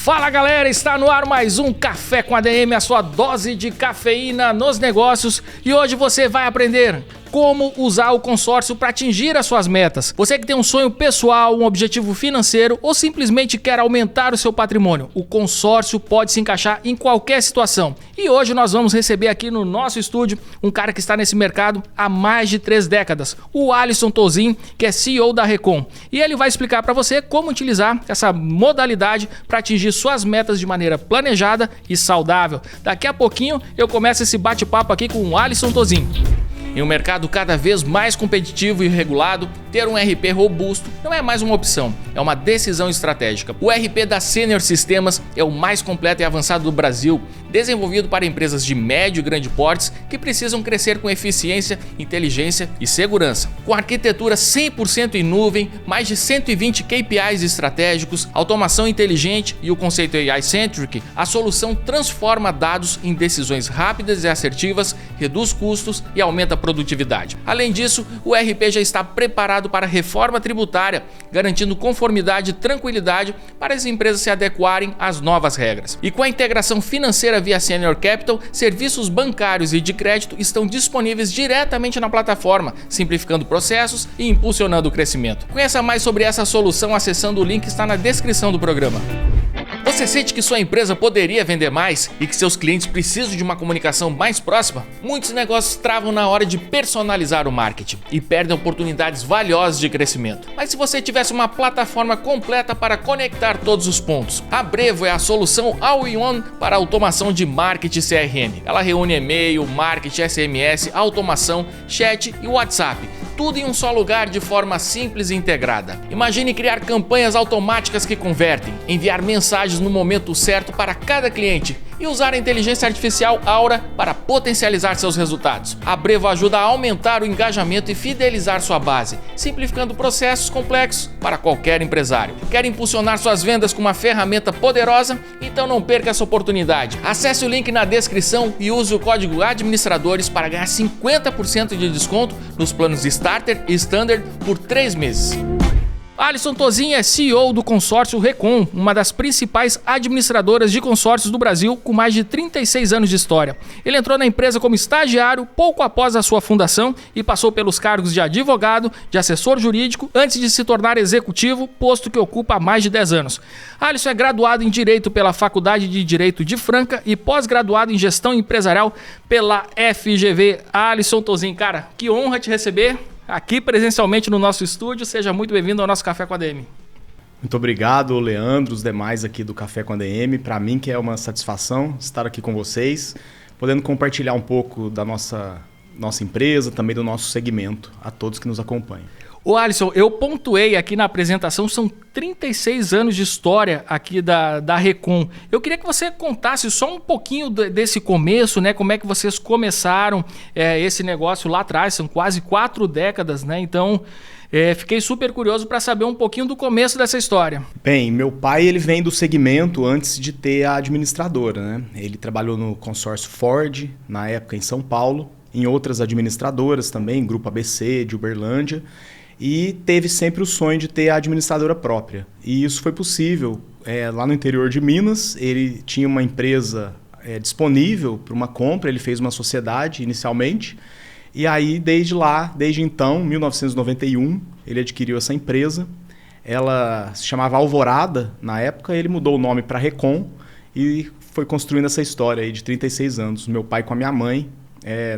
Fala galera, está no ar mais um Café com ADM, a sua dose de cafeína nos negócios, e hoje você vai aprender como usar o consórcio para atingir as suas metas. Você que tem um sonho pessoal, um objetivo financeiro ou simplesmente quer aumentar o seu patrimônio, o consórcio pode se encaixar em qualquer situação. E hoje nós vamos receber aqui no nosso estúdio um cara que está nesse mercado há mais de 3 décadas, o Alisson Tozin, que é CEO da Recon. E ele vai explicar para você como utilizar essa modalidade para atingir suas metas de maneira planejada e saudável. Daqui a pouquinho eu começo esse bate-papo aqui com o Alisson Tozin. Em um mercado cada vez mais competitivo e regulado, ter um RP robusto não é mais uma opção, é uma decisão estratégica. O RP da Senior Sistemas é o mais completo e avançado do Brasil, desenvolvido para empresas de médio e grande portes que precisam crescer com eficiência, inteligência e segurança. Com arquitetura 100% em nuvem, mais de 120 KPIs estratégicos, automação inteligente e o conceito AI-centric, a solução transforma dados em decisões rápidas e assertivas, reduz custos e aumenta a produtividade. Além disso, o RP já está preparado para a reforma tributária, garantindo conformidade e tranquilidade para as empresas se adequarem às novas regras. E com a integração financeira via Senior Capital, serviços bancários e de crédito estão disponíveis diretamente na plataforma, simplificando processos e impulsionando o crescimento. Conheça mais sobre essa solução acessando o link que está na descrição do programa. Você sente que sua empresa poderia vender mais e que seus clientes precisam de uma comunicação mais próxima? Muitos negócios travam na hora de personalizar o marketing e perdem oportunidades valiosas de crescimento. Mas se você tivesse uma plataforma completa para conectar todos os pontos, a Brevo é a solução all-in-one para automação de marketing CRM. Ela reúne e-mail, marketing, SMS, automação, chat e WhatsApp. Tudo em um só lugar de forma simples e integrada. Imagine criar campanhas automáticas que convertem, enviar mensagens no momento certo para cada cliente e usar a inteligência artificial Aura para potencializar seus resultados. A Brevo ajuda a aumentar o engajamento e fidelizar sua base, simplificando processos complexos para qualquer empresário. Quer impulsionar suas vendas com uma ferramenta poderosa? Então não perca essa oportunidade. Acesse o link na descrição e use o código administradores para ganhar 50% de desconto nos planos Starter e Standard por 3 meses. Alisson Tozin é CEO do consórcio Recon, uma das principais administradoras de consórcios do Brasil, com mais de 36 anos de história. Ele entrou na empresa como estagiário pouco após a sua fundação e passou pelos cargos de advogado, de assessor jurídico, antes de se tornar executivo, posto que ocupa há mais de 10 anos. Alisson é graduado em Direito pela Faculdade de Direito de Franca e pós-graduado em Gestão Empresarial pela FGV. Alisson Tozin, cara, que honra te receber aqui presencialmente no nosso estúdio. Seja muito bem-vindo ao nosso Café com ADM. Muito obrigado, Leandro, os demais aqui do Café com ADM. Para mim que é uma satisfação estar aqui com vocês, podendo compartilhar um pouco da nossa empresa, também do nosso segmento, a todos que nos acompanham. Ô Alisson, eu pontuei aqui na apresentação, são 36 anos de história aqui da Recon. Eu queria que você contasse só um pouquinho desse começo, né? Como é que vocês começaram esse negócio lá atrás, são quase 4 décadas, né? Então, fiquei super curioso para saber um pouquinho do começo dessa história. Bem, meu pai ele vem do segmento antes de ter a administradora, né? Ele trabalhou no consórcio Ford, na época em São Paulo, em outras administradoras também, Grupo ABC, de Uberlândia, e teve sempre o sonho de ter a administradora própria. E isso foi possível. Lá no interior de Minas, ele tinha uma empresa disponível para uma compra, ele fez uma sociedade inicialmente, e aí desde então, 1991, ele adquiriu essa empresa. Ela se chamava Alvorada na época, ele mudou o nome para Recon e foi construindo essa história aí de 36 anos. Meu pai com a minha mãe,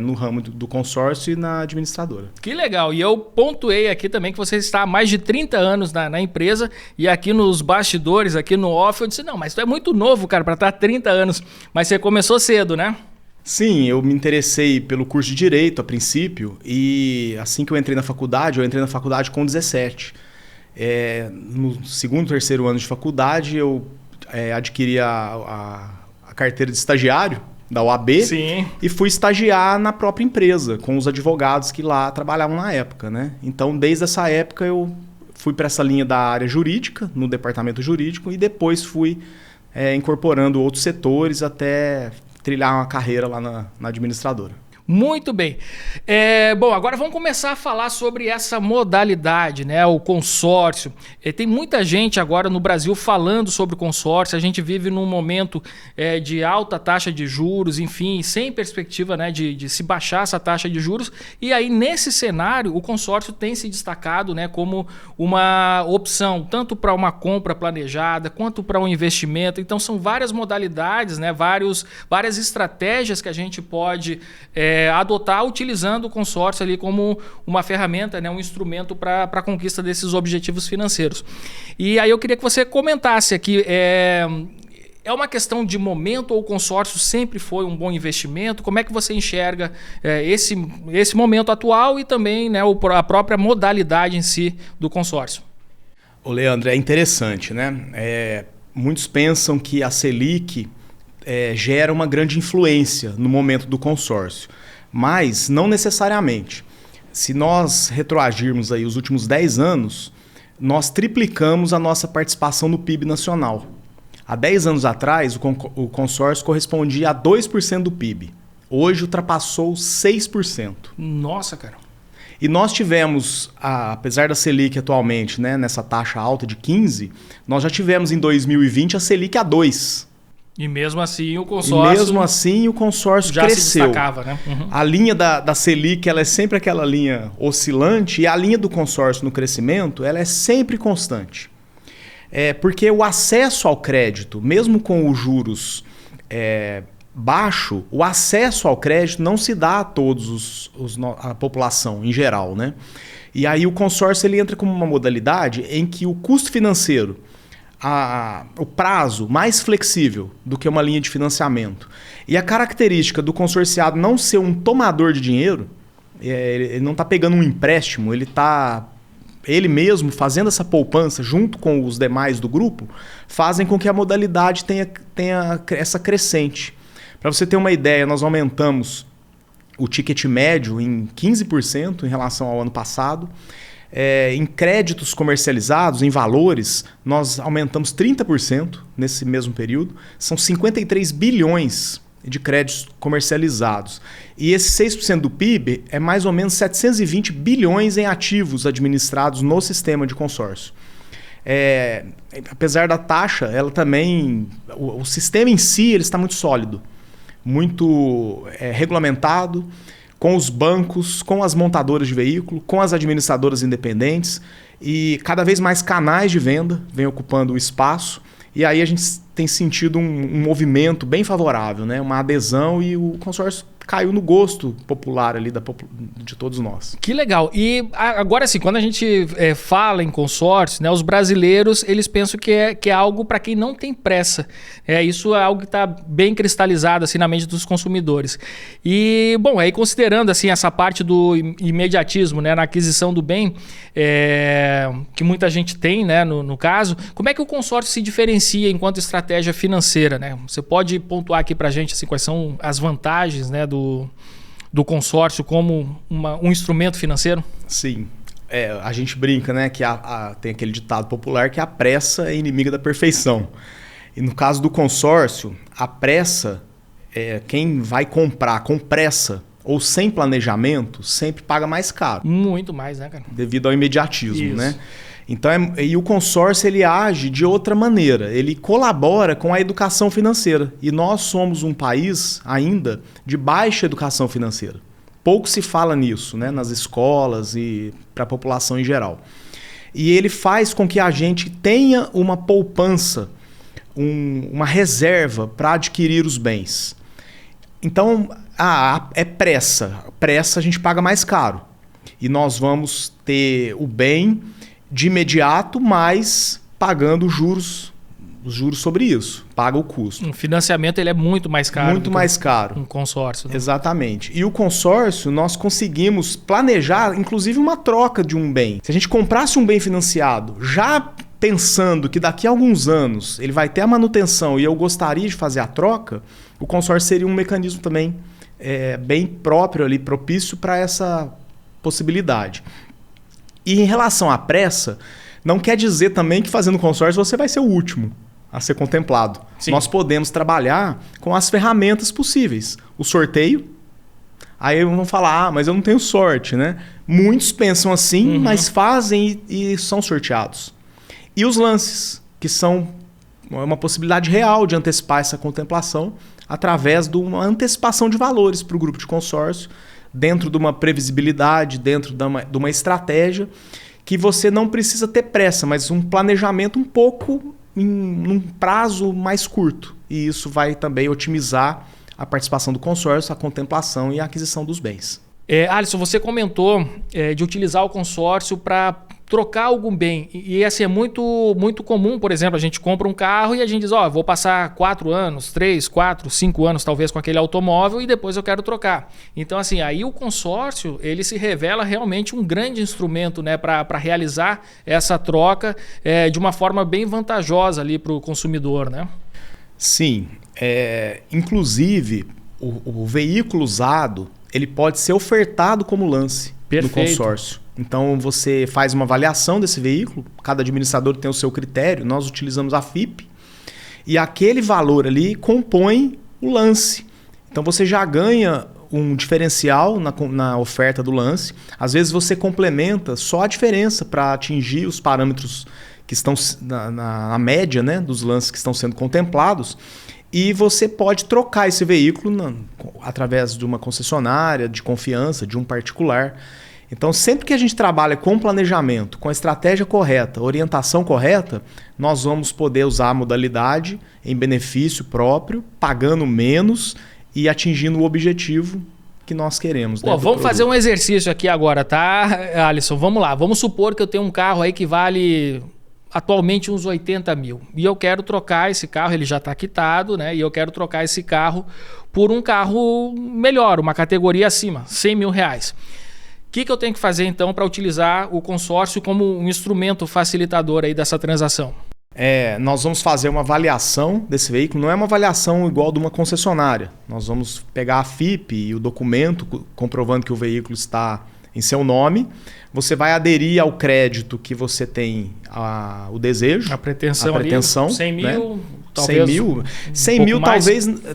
no ramo do consórcio e na administradora. Que legal! E eu pontuei aqui também que você está há mais de 30 anos na empresa, e aqui nos bastidores, aqui no off, eu disse, não, mas tu é muito novo, cara, para estar há 30 anos. Mas você começou cedo, né? Sim, eu me interessei pelo curso de Direito a princípio, e assim que eu entrei na faculdade com 17. No segundo, terceiro ano de faculdade, eu adquiri a carteira de estagiário da OAB. Sim. E fui estagiar na própria empresa, com os advogados que lá trabalhavam na época, né? Então, desde essa época, eu fui para essa linha da área jurídica, no departamento jurídico, e depois fui incorporando outros setores até trilhar uma carreira lá na administradora. Muito bem. Bom, agora vamos começar a falar sobre essa modalidade, né? O consórcio. Tem muita gente agora no Brasil falando sobre o consórcio. A gente vive num momento de alta taxa de juros, enfim, sem perspectiva, né, de se baixar essa taxa de juros. E aí, nesse cenário, o consórcio tem se destacado, né, como uma opção, tanto para uma compra planejada, quanto para um investimento. Então, são várias modalidades, né, várias estratégias que a gente pode adotar utilizando o consórcio ali como uma ferramenta, né, um instrumento para a conquista desses objetivos financeiros. E aí eu queria que você comentasse aqui, é uma questão de momento ou o consórcio sempre foi um bom investimento? Como é que você enxerga esse momento atual e também, né, a própria modalidade em si do consórcio? Ô Leandro, é interessante, né? Muitos pensam que a Selic gera uma grande influência no momento do consórcio, mas não necessariamente. Se nós retroagirmos aí os últimos 10 anos, nós triplicamos a nossa participação no PIB nacional. Há 10 anos atrás, o consórcio correspondia a 2% do PIB. Hoje ultrapassou 6%. Nossa, cara. E nós tivemos, apesar da Selic atualmente, né, nessa taxa alta de 15%, nós já tivemos em 2020 a Selic a 2%. E mesmo assim o consórcio já cresceu. Se destacava, né? Uhum. A linha da Selic ela é sempre aquela linha oscilante e a linha do consórcio no crescimento ela é sempre constante. Porque o acesso ao crédito, mesmo com os juros baixo, o acesso ao crédito não se dá a todos a população em geral, né? E aí o consórcio ele entra como uma modalidade em que o custo financeiro, o prazo mais flexível do que uma linha de financiamento e a característica do consorciado não ser um tomador de dinheiro, ele não está pegando um empréstimo, ele está ele mesmo fazendo essa poupança junto com os demais do grupo, fazem com que a modalidade tenha essa crescente. Para você ter uma ideia, nós aumentamos o ticket médio em 15% em relação ao ano passado. Em créditos comercializados, em valores, nós aumentamos 30% nesse mesmo período. São 53 bilhões de créditos comercializados. E esse 6% do PIB é mais ou menos 720 bilhões em ativos administrados no sistema de consórcio. Apesar da taxa, ela também, o sistema em si ele está muito sólido, muito regulamentado, com os bancos, com as montadoras de veículo, com as administradoras independentes e cada vez mais canais de venda vêm ocupando o espaço. E aí a gente tem sentido um movimento bem favorável, né? Uma adesão e o consórcio caiu no gosto popular ali de todos nós. Que legal. E agora sim, quando a gente fala em consórcio, né, os brasileiros eles pensam que é algo para quem não tem pressa. Isso é algo que está bem cristalizado assim, na mente dos consumidores. E, bom, aí considerando assim, essa parte do imediatismo, né, na aquisição do bem, que muita gente tem, né, no caso, como é que o consórcio se diferencia enquanto estratégia financeira? Né? Você pode pontuar aqui para a gente assim, quais são as vantagens, né, do consórcio como um instrumento financeiro? Sim. A gente brinca, né, que tem aquele ditado popular que a pressa é inimiga da perfeição. E no caso do consórcio, a pressa, quem vai comprar com pressa ou sem planejamento, sempre paga mais caro. Muito mais, né, cara? Devido ao imediatismo, Isso. Né? Então, e o consórcio ele age de outra maneira, ele colabora com a educação financeira. E nós somos um país ainda de baixa educação financeira. Pouco se fala nisso, né, nas escolas e para a população em geral. E ele faz com que a gente tenha uma poupança, uma reserva para adquirir os bens. Então, é pressa. Pressa a gente paga mais caro. E nós vamos ter o bem de imediato, mas pagando os juros sobre isso, paga o custo. O financiamento ele é muito mais caro. Muito mais caro. Um consórcio. Né? Exatamente. E o consórcio, nós conseguimos planejar, inclusive, uma troca de um bem. Se a gente comprasse um bem financiado, já pensando que daqui a alguns anos ele vai ter a manutenção e eu gostaria de fazer a troca, o consórcio seria um mecanismo também bem próprio ali, propício para essa possibilidade. E em relação à pressa, não quer dizer também que fazendo consórcio você vai ser o último a ser contemplado. Sim. Nós podemos trabalhar com as ferramentas possíveis. O sorteio, Aí vão falar, mas eu não tenho sorte, né? Muitos pensam assim, mas fazem e são sorteados. E os lances, que são uma possibilidade real de antecipar essa contemplação através de uma antecipação de valores para o grupo de consórcio, dentro de uma previsibilidade, dentro de uma estratégia que você não precisa ter pressa, mas um planejamento um pouco num prazo mais curto. E isso vai também otimizar a participação do consórcio, a contemplação e a aquisição dos bens. Alisson, você comentou de utilizar o consórcio para trocar algum bem. E assim, é muito, muito comum, por exemplo, a gente compra um carro e a gente diz, vou passar 4 anos, 3, 4, 5 anos talvez com aquele automóvel e depois eu quero trocar. Então assim, aí o consórcio ele se revela realmente um grande instrumento, né, para realizar essa troca de uma forma bem vantajosa ali para o consumidor, né? Sim, inclusive o veículo usado ele pode ser ofertado como lance do consórcio. Então você faz uma avaliação desse veículo, cada administrador tem o seu critério, nós utilizamos a FIP e aquele valor ali compõe o lance. Então você já ganha um diferencial na oferta do lance. Às vezes você complementa só a diferença para atingir os parâmetros que estão na média, né, dos lances que estão sendo contemplados. E você pode trocar esse veículo através de uma concessionária, de confiança, de um particular. Então, sempre que a gente trabalha com planejamento, com a estratégia correta, orientação correta, nós vamos poder usar a modalidade em benefício próprio, pagando menos e atingindo o objetivo que nós queremos. Vamos fazer um exercício aqui agora, tá, Alisson? Vamos lá. Vamos supor que eu tenho um carro aí que vale atualmente uns 80 mil. E eu quero trocar esse carro, ele já está quitado, né? E eu quero trocar esse carro por um carro melhor, uma categoria acima, 100 mil reais. O que eu tenho que fazer então para utilizar o consórcio como um instrumento facilitador aí dessa transação? Nós vamos fazer uma avaliação desse veículo, não é uma avaliação igual de uma concessionária. Nós vamos pegar a FIP e o documento comprovando que o veículo está em seu nome. Você vai aderir ao crédito que você tem o desejo. A pretensão ali, 100 mil, né? Talvez 100 mil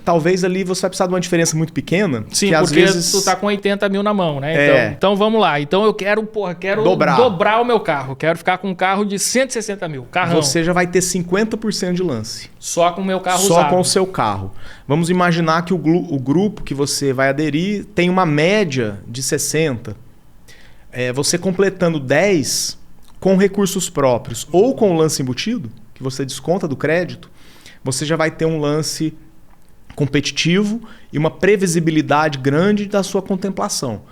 talvez ali você vai precisar de uma diferença muito pequena. Sim, que porque às vezes tu tá com 80 mil na mão, né? Então vamos lá. Então eu quero dobrar o meu carro. Quero ficar com um carro de 160 mil. Carrão. Você já vai ter 50% de lance. Só com o meu carro usado. Só com o seu carro. Vamos imaginar que o grupo que você vai aderir tem uma média de 60. Você completando 10 com recursos próprios ou com o lance embutido, que você desconta do crédito, você já vai ter um lance competitivo e uma previsibilidade grande da sua contemplação.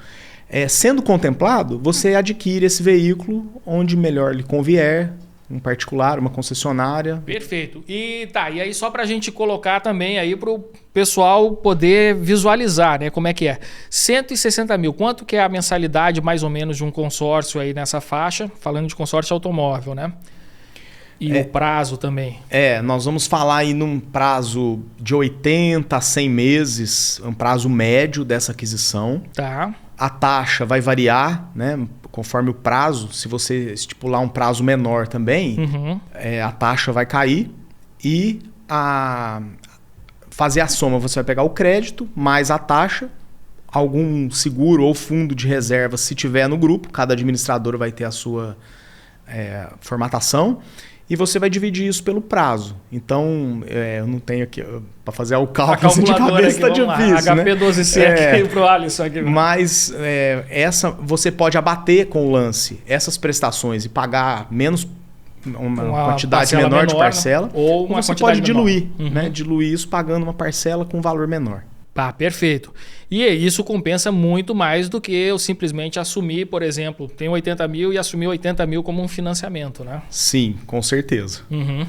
Sendo contemplado, você adquire esse veículo onde melhor lhe convier, um particular, uma concessionária. Perfeito. E aí só para a gente colocar também aí para o pessoal poder visualizar, né, como é que é. 160 mil, quanto que é a mensalidade mais ou menos de um consórcio aí nessa faixa? Falando de consórcio automóvel, né? E o prazo também. Nós vamos falar aí num prazo de 80 a 100 meses, um prazo médio dessa aquisição. Tá. A taxa vai variar, né, conforme o prazo. Se você estipular um prazo menor também, a taxa vai cair. E fazer a soma, você vai pegar o crédito mais a taxa, algum seguro ou fundo de reserva se tiver no grupo. Cada administrador vai ter a sua formatação. E você vai dividir isso pelo prazo. Então, eu não tenho aqui para fazer o cálculo de cabeça, está difícil, né? HP12C aqui para o Alisson. Aqui. Mas você pode abater com o lance essas prestações e pagar menos uma quantidade menor de parcela. Ou você pode diluir, né? Diluir isso pagando uma parcela com valor menor. Perfeito. E isso compensa muito mais do que eu simplesmente assumir, por exemplo, tenho 80 mil e assumir 80 mil como um financiamento, né? Sim, com certeza.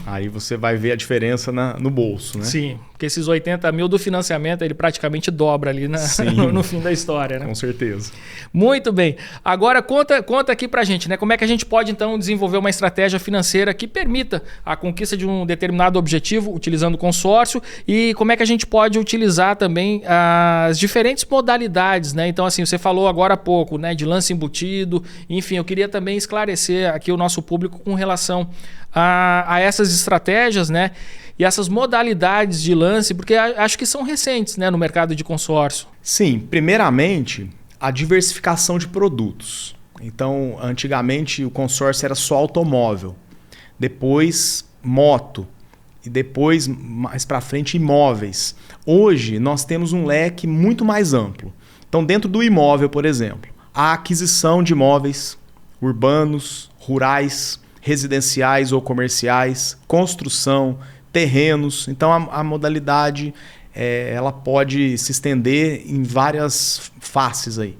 Aí você vai ver a diferença no bolso, né? Sim, porque esses 80 mil do financiamento, ele praticamente dobra ali no fim da história, né? Com certeza. Muito bem. Agora conta aqui pra gente, né? Como é que a gente pode então desenvolver uma estratégia financeira que permita a conquista de um determinado objetivo utilizando o consórcio e como é que a gente pode utilizar também as diferentes diferentes modalidades, né? Então, assim, você falou agora há pouco, né, de lance embutido. Enfim, eu queria também esclarecer aqui o nosso público com relação a essas estratégias, né? E essas modalidades de lance, porque acho que são recentes, né, no mercado de consórcio. Sim, primeiramente, a diversificação de produtos. Então, antigamente o consórcio era só automóvel, depois moto e depois, mais para frente, imóveis. Hoje, nós temos um leque muito mais amplo. Então, dentro do imóvel, por exemplo, a aquisição de imóveis urbanos, rurais, residenciais ou comerciais, construção, terrenos. Então, a modalidade ela pode se estender em várias faces aí.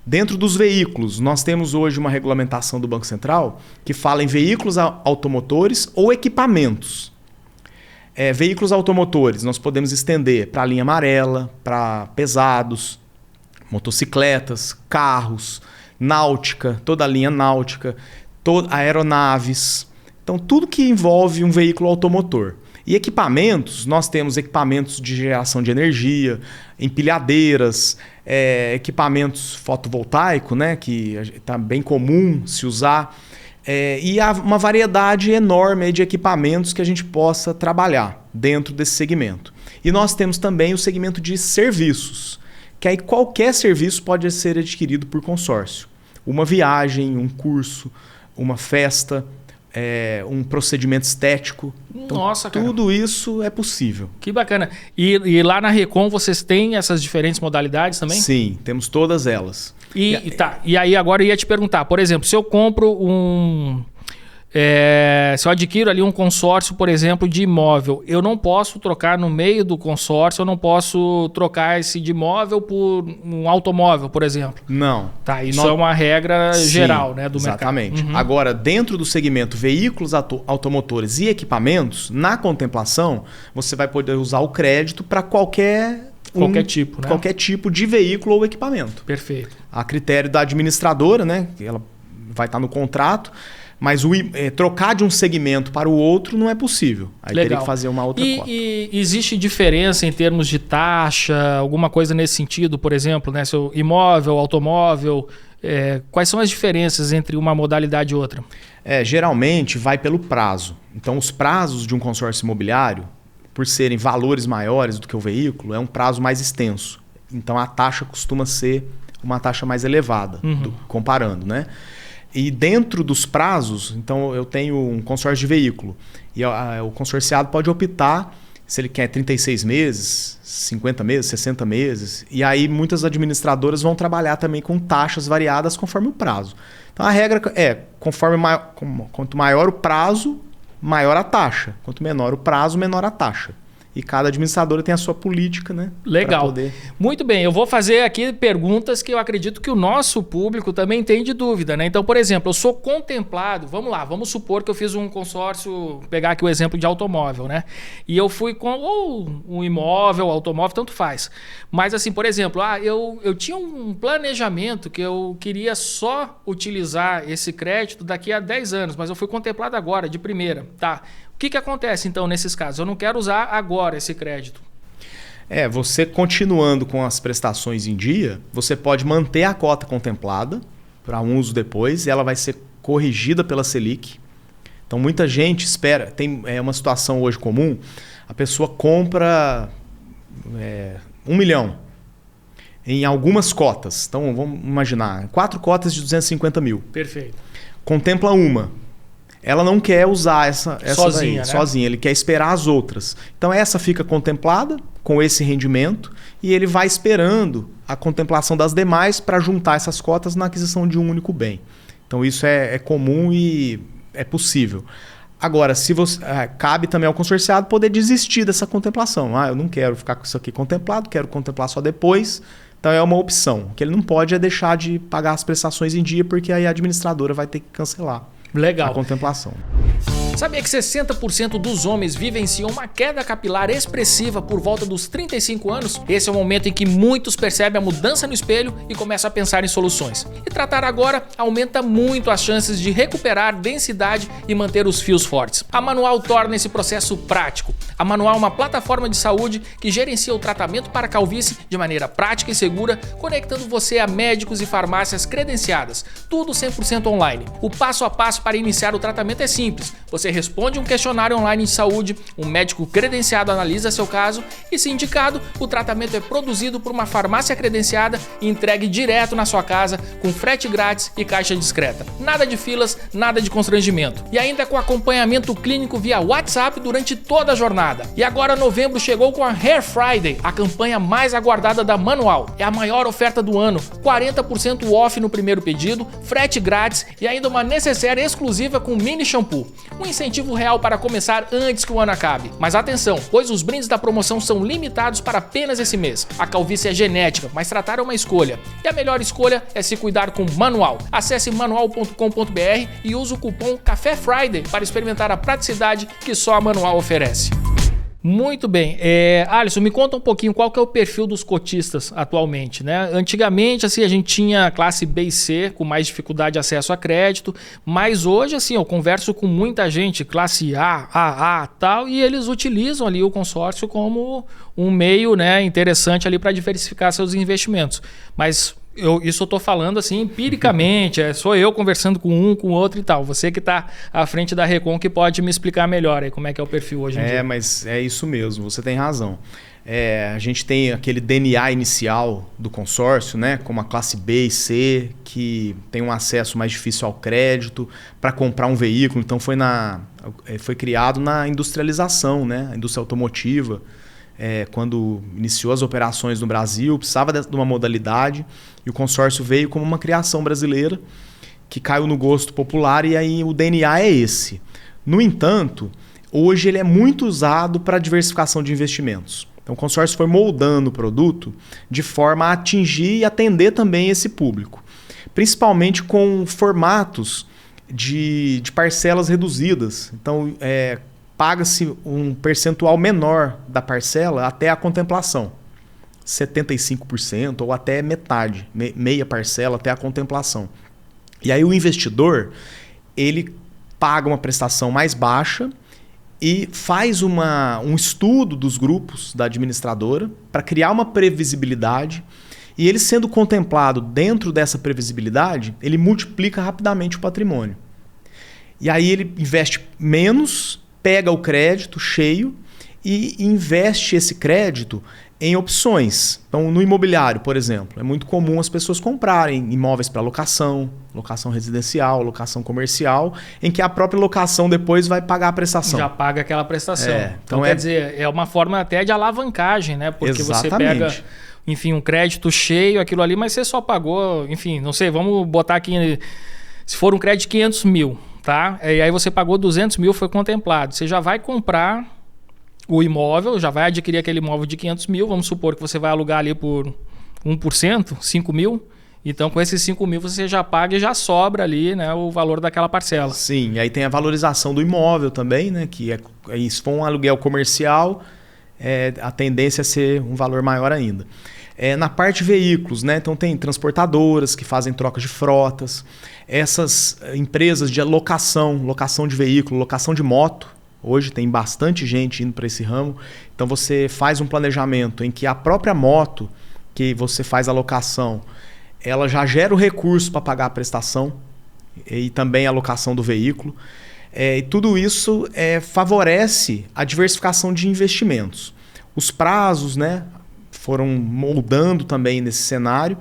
Dentro dos veículos, nós temos hoje uma regulamentação do Banco Central que fala em veículos automotores ou equipamentos. Veículos automotores nós podemos estender para a linha amarela, para pesados, motocicletas, carros, náutica, toda a linha náutica, aeronaves. Então, tudo que envolve um veículo automotor. E equipamentos, nós temos equipamentos de geração de energia, empilhadeiras, equipamentos fotovoltaicos, né, que está bem comum se usar. E há uma variedade enorme de equipamentos que a gente possa trabalhar dentro desse segmento. E nós temos também o segmento de serviços, que aí qualquer serviço pode ser adquirido por consórcio. Uma viagem, um curso, uma festa, um procedimento estético. Então, nossa, cara, tudo isso é possível. Que bacana. E lá na Recon vocês têm essas diferentes modalidades também? Sim, temos todas elas. E aí agora eu ia te perguntar, por exemplo, se eu compro se eu adquiro ali um consórcio, por exemplo, de imóvel, eu não posso trocar no meio do consórcio, eu não posso trocar esse de imóvel por um automóvel, por exemplo? Não. Tá, isso é uma regra geral, né, do exatamente. mercado. Uhum. Agora, dentro do segmento veículos automotores e equipamentos, na contemplação, você vai poder usar o crédito para qualquer tipo, né? Qualquer tipo de veículo ou equipamento. Perfeito. A critério da administradora, né? Ela vai estar no contrato. Mas trocar de um segmento para o outro não é possível. Aí Legal. teria que fazer uma outra cota. E existe diferença em termos de taxa, alguma coisa nesse sentido, por exemplo, né? Seu imóvel, automóvel, quais são as diferenças entre uma modalidade e outra? Geralmente vai pelo prazo. Então os prazos de um consórcio imobiliário, por serem valores maiores do que o veículo, é um prazo mais extenso. Então a taxa costuma ser uma taxa mais elevada, comparando, né? E dentro dos prazos, então eu tenho um consórcio de veículo. E o consorciado pode optar se ele quer 36 meses, 50 meses, 60 meses. E aí muitas administradoras vão trabalhar também com taxas variadas conforme o prazo. Então a regra quanto maior o prazo, maior a taxa. Quanto menor o prazo, menor a taxa. E cada administradora tem a sua política, né? Legal. Muito bem, eu vou fazer aqui perguntas que eu acredito que o nosso público também tem de dúvida, né? Então, por exemplo, eu sou contemplado, vamos lá, vamos supor que eu fiz um consórcio, pegar aqui o exemplo de automóvel, né? E eu fui com um imóvel, automóvel, tanto faz. Mas assim, por exemplo, eu tinha um planejamento que eu queria só utilizar esse crédito daqui a 10 anos, mas eu fui contemplado agora, de primeira, tá? O que acontece, então, nesses casos? Eu não quero usar agora esse crédito. Você continuando com as prestações em dia, você pode manter a cota contemplada para um uso depois e ela vai ser corrigida pela Selic. Então, muita gente espera. Tem uma situação hoje comum, a pessoa compra 1 milhão em algumas cotas. Então, vamos imaginar, 4 cotas de 250 mil. Perfeito. Contempla uma. Ela não quer usar essa sozinha, né? Sozinha, ele quer esperar as outras. Então essa fica contemplada com esse rendimento e ele vai esperando a contemplação das demais para juntar essas cotas na aquisição de um único bem. Então isso é comum e é possível. Agora, se você cabe também ao consorciado poder desistir dessa contemplação. Eu não quero ficar com isso aqui contemplado, quero contemplar só depois. Então é uma opção. O que ele não pode é deixar de pagar as prestações em dia, porque aí a administradora vai ter que cancelar. Legal. A contemplação. Sabia que 60% dos homens vivenciam uma queda capilar expressiva por volta dos 35 anos? Esse é o momento em que muitos percebem a mudança no espelho e começam a pensar em soluções. E tratar agora aumenta muito as chances de recuperar densidade e manter os fios fortes. A Manual torna esse processo prático. A Manual é uma plataforma de saúde que gerencia o tratamento para calvície de maneira prática e segura, conectando você a médicos e farmácias credenciadas, tudo 100% online. O passo a passo para iniciar o tratamento é simples. Você responde um questionário online de saúde, um médico credenciado analisa seu caso e, se indicado, o tratamento é produzido por uma farmácia credenciada e entregue direto na sua casa, com frete grátis e caixa discreta. Nada de filas, nada de constrangimento. E ainda com acompanhamento clínico via WhatsApp durante toda a jornada. E agora novembro chegou com a Hair Friday, a campanha mais aguardada da Manual. É a maior oferta do ano, 40% off no primeiro pedido, frete grátis e ainda uma necessaire exclusiva com mini shampoo. Um incentivo real para começar antes que o ano acabe. Mas atenção, pois os brindes da promoção são limitados para apenas esse mês. A calvície é genética, mas tratar é uma escolha. E a melhor escolha é se cuidar com Manual. Acesse manual.com.br e use o cupom Café Friday para experimentar a praticidade que só a Manual oferece. Muito bem. Alisson, me conta um pouquinho qual que é o perfil dos cotistas atualmente, né? Antigamente, assim, a gente tinha classe B e C com mais dificuldade de acesso a crédito, mas hoje, assim, eu converso com muita gente, classe A, AA, tal, e eles utilizam ali o consórcio como um meio, né, interessante ali para diversificar seus investimentos. Mas isso eu estou falando assim empiricamente, sou eu conversando com um, com o outro e tal. Você que está à frente da Recon que pode me explicar melhor aí como é que é o perfil hoje em dia. Mas é isso mesmo, você tem razão. A gente tem aquele DNA inicial do consórcio, né, como a classe B e C, que tem um acesso mais difícil ao crédito para comprar um veículo. Então foi criado na industrialização, né, a indústria automotiva. Quando iniciou as operações no Brasil, precisava de uma modalidade e o consórcio veio como uma criação brasileira que caiu no gosto popular e aí o DNA é esse. No entanto, hoje ele é muito usado para diversificação de investimentos. Então o consórcio foi moldando o produto de forma a atingir e atender também esse público, principalmente com formatos de parcelas reduzidas. Então, paga-se um percentual menor da parcela até a contemplação, 75% ou até metade, meia parcela até a contemplação. E aí o investidor, ele paga uma prestação mais baixa e faz um estudo dos grupos da administradora para criar uma previsibilidade. E ele sendo contemplado dentro dessa previsibilidade, ele multiplica rapidamente o patrimônio. E aí ele investe menos, pega o crédito cheio e investe esse crédito em opções. Então, no imobiliário, por exemplo, é muito comum as pessoas comprarem imóveis para locação residencial, locação comercial, em que a própria locação depois vai pagar a prestação. Já paga aquela prestação. Então quer dizer, é uma forma até de alavancagem, né? Porque exatamente. Você pega, enfim, um crédito cheio, aquilo ali, mas você só pagou, enfim, não sei, vamos botar aqui, se for um crédito de 500 mil, tá? E aí você pagou 200 mil, foi contemplado. Você já vai comprar o imóvel, já vai adquirir aquele imóvel de 500 mil, vamos supor que você vai alugar ali por 1%, 5 mil. Então, com esses 5 mil, você já paga e já sobra ali, né, o valor daquela parcela. Sim, e aí tem a valorização do imóvel também, né, que se for um aluguel comercial, a tendência é ser um valor maior ainda. Na parte de veículos, né, então tem transportadoras que fazem troca de frotas, essas empresas de locação de veículo, locação de moto. Hoje tem bastante gente indo para esse ramo. Então você faz um planejamento em que a própria moto que você faz a locação, ela já gera o recurso para pagar a prestação e também a locação do veículo. E tudo isso favorece a diversificação de investimentos. Os prazos, né, foram moldando também nesse cenário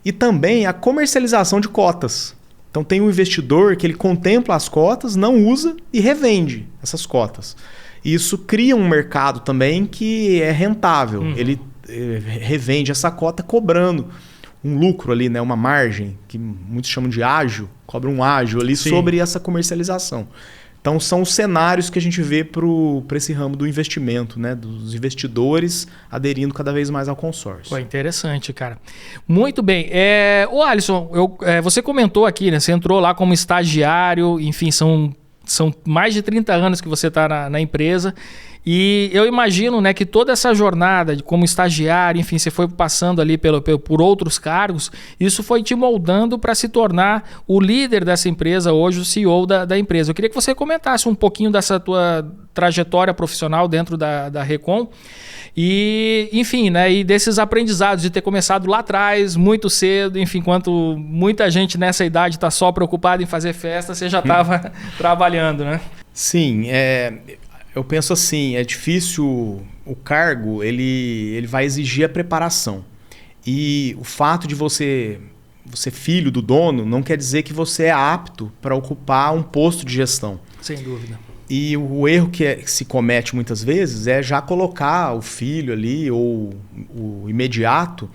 e também a comercialização de cotas. Então tem um investidor que ele contempla as cotas, não usa e revende essas cotas. Isso cria um mercado também que é rentável. Ele revende essa cota cobrando um lucro ali, né, uma margem, que muitos chamam de ágio, cobra um ágio ali. Sim. Sobre essa comercialização. Então são os cenários que a gente vê para esse ramo do investimento, né, dos investidores aderindo cada vez mais ao consórcio. Pô, interessante, cara. Muito bem. Alisson, você comentou aqui, né, você entrou lá como estagiário, enfim, são são mais de 30 anos que você está na empresa. E eu imagino, né, que toda essa jornada como estagiário, enfim, você foi passando ali por outros cargos, isso foi te moldando para se tornar o líder dessa empresa, hoje o CEO da empresa. Eu queria que você comentasse um pouquinho dessa tua trajetória profissional dentro da Recon e, enfim, né, e desses aprendizados de ter começado lá atrás, muito cedo, enfim, enquanto muita gente nessa idade está só preocupada em fazer festa, você já estava trabalhando, né? Sim, eu penso assim, é difícil, o cargo ele vai exigir a preparação. E o fato de você filho do dono não quer dizer que você é apto para ocupar um posto de gestão. Sem dúvida. E o erro que se comete muitas vezes é já colocar o filho ali ou o imediato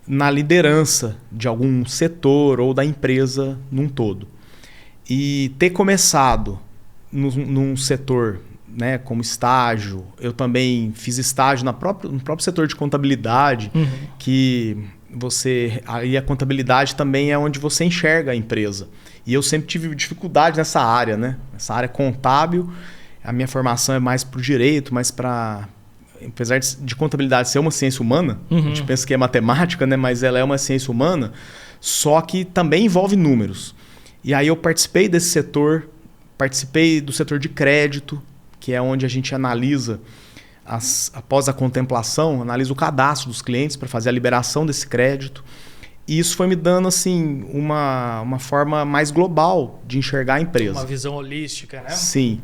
na liderança de algum setor ou da empresa num todo. E ter começado num setor, né, como estágio, eu também fiz estágio no próprio setor de contabilidade, que aí a contabilidade também é onde você enxerga a empresa. E eu sempre tive dificuldade nessa área, né? Essa área contábil, a minha formação é mais para o direito, mais para... Apesar de contabilidade ser uma ciência humana, a gente pensa que é matemática, né? Mas ela é uma ciência humana, só que também envolve números. E aí eu participei desse setor, participei do setor de crédito, que é onde a gente analisa, após a contemplação, analisa o cadastro dos clientes para fazer a liberação desse crédito. E isso foi me dando assim, uma forma mais global de enxergar a empresa. Uma visão holística, né? Sim.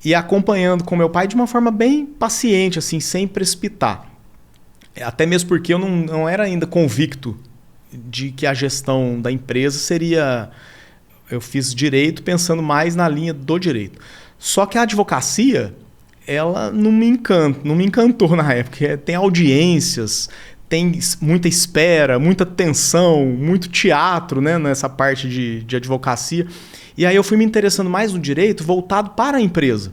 E acompanhando com meu pai de uma forma bem paciente, assim, sem precipitar. Até mesmo porque eu não era ainda convicto de que a gestão da empresa seria... Eu fiz direito pensando mais na linha do direito. Só que a advocacia, ela não me encantou na época. Tem audiências, tem muita espera, muita tensão, muito teatro, né, nessa parte de advocacia. E aí eu fui me interessando mais no direito voltado para a empresa,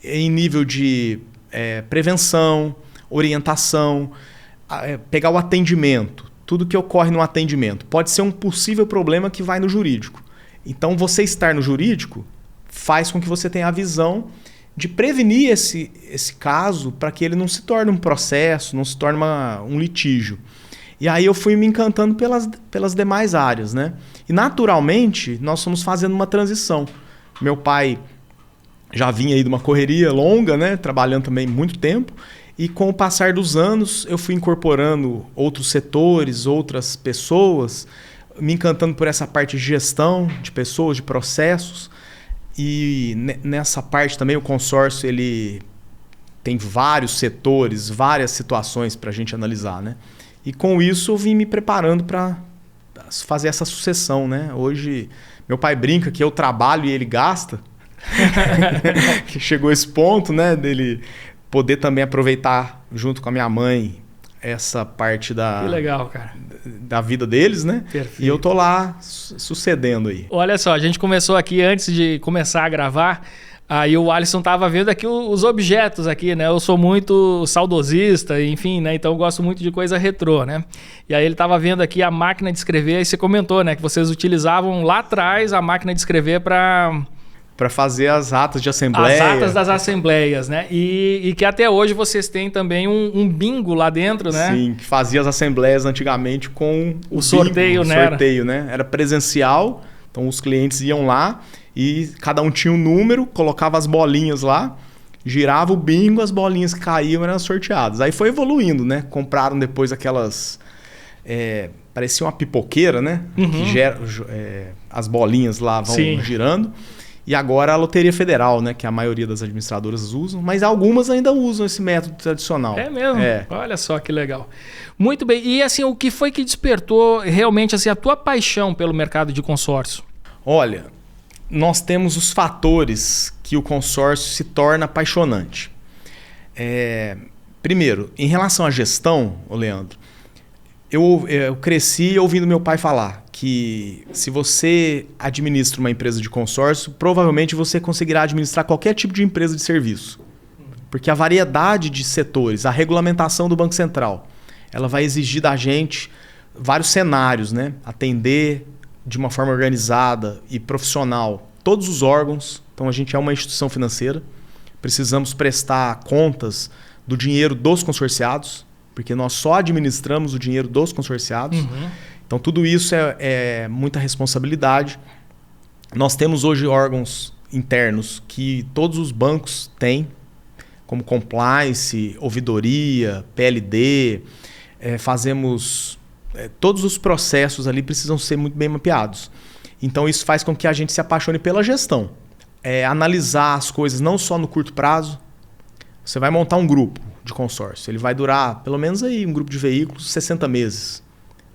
em nível de prevenção, orientação, pegar o atendimento, tudo que ocorre no atendimento. Pode ser um possível problema que vai no jurídico. Então, você estar no jurídico faz com que você tenha a visão de prevenir esse caso para que ele não se torne um processo, não se torne um litígio. E aí eu fui me encantando pelas demais áreas, né? E naturalmente nós fomos fazendo uma transição. Meu pai já vinha aí de uma correria longa, né? Trabalhando também muito tempo. E com o passar dos anos eu fui incorporando outros setores, outras pessoas, me encantando por essa parte de gestão de pessoas, de processos. E nessa parte também o consórcio ele tem vários setores, várias situações para a gente analisar, né? E com isso eu vim me preparando para fazer essa sucessão, né? Hoje meu pai brinca que eu trabalho e ele gasta, que chegou esse ponto, né? Dele poder também aproveitar junto com a minha mãe essa parte que legal, cara, da vida deles, né? Perfeito. E eu tô lá sucedendo aí. Olha só, a gente começou aqui antes de começar a gravar. Aí o Alisson tava vendo aqui os objetos aqui, né? Eu sou muito saudosista, enfim, né? Então eu gosto muito de coisa retrô, né? E aí ele tava vendo aqui a máquina de escrever, aí você comentou, né? Que vocês utilizavam lá atrás a máquina de escrever para fazer as atas de assembleia. As atas das assembleias, né? E que até hoje vocês têm também um bingo lá dentro, né? Sim, que fazia as assembleias antigamente com o sorteio, bingo, né? Sorteio, né? Era presencial, então os clientes iam lá e cada um tinha um número, colocava as bolinhas lá, girava o bingo, as bolinhas que caíam eram sorteadas. Aí foi evoluindo, né? Compraram depois aquelas... parecia uma pipoqueira, né? Que gera, as bolinhas lá vão girando. E agora a Loteria Federal, né? Que a maioria das administradoras usam, mas algumas ainda usam esse método tradicional. É mesmo? Olha só que legal. Muito bem. E assim, o que foi que despertou realmente assim, a tua paixão pelo mercado de consórcio? Olha, nós temos os fatores que o consórcio se torna apaixonante. Primeiro, em relação à gestão, Leandro, eu cresci ouvindo meu pai falar que se você administra uma empresa de consórcio, provavelmente você conseguirá administrar qualquer tipo de empresa de serviço. Porque a variedade de setores, a regulamentação do Banco Central, ela vai exigir da gente vários cenários, né? Atender de uma forma organizada e profissional todos os órgãos Então a gente é uma instituição financeira, precisamos prestar contas do dinheiro dos consorciados, porque nós só administramos o dinheiro dos consorciados. Então tudo isso é muita responsabilidade. Nós temos hoje órgãos internos que todos os bancos têm, como compliance, ouvidoria, PLD, fazemos... todos os processos ali precisam ser muito bem mapeados. Então isso faz com que a gente se apaixone pela gestão. Analisar as coisas não só no curto prazo. Você vai montar um grupo de consórcio. Ele vai durar, pelo menos aí, um grupo de veículos, 60 meses.